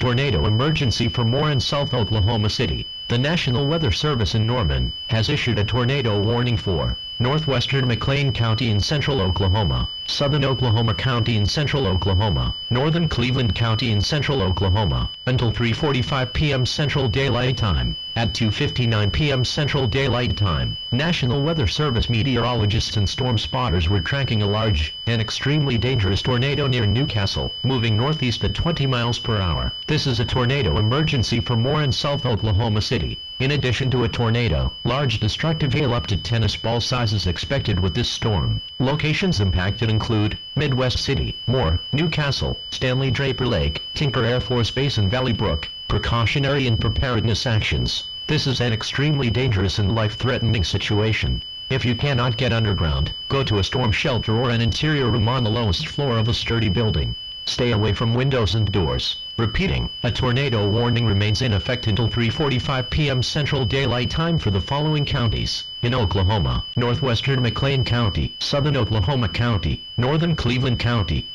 tornado emergency for Moore and South Oklahoma City. The National Weather Service in Norman has issued a tornado warning for northwestern McLean County in central Oklahoma, southern Oklahoma County in central Oklahoma, northern Cleveland County in central Oklahoma, until 3:45 p.m. Central Daylight Time. At 2:59 p.m. Central Daylight Time, National Weather Service meteorologists and storm spotters were tracking a large and extremely dangerous tornado near Newcastle, moving northeast at 20 miles per hour. This is a tornado emergency for Moore and South Oklahoma City. In addition to a tornado, large destructive hail up to tennis ball sizes expected with this storm. Locations impacted include Midwest City, Moore, Newcastle, Stanley Draper Lake, Tinker Air Force Base and Valley Brook. Precautionary and preparedness actions. This is an extremely dangerous and life-threatening situation. If you cannot get underground, go to a storm shelter or an interior room on the lowest floor of a sturdy building. Stay away from windows and doors. Repeating, a tornado warning remains in effect until 3:45 p.m. Central Daylight Time for the following counties. In Oklahoma, northwestern McLean County, southern Oklahoma County, northern Cleveland County,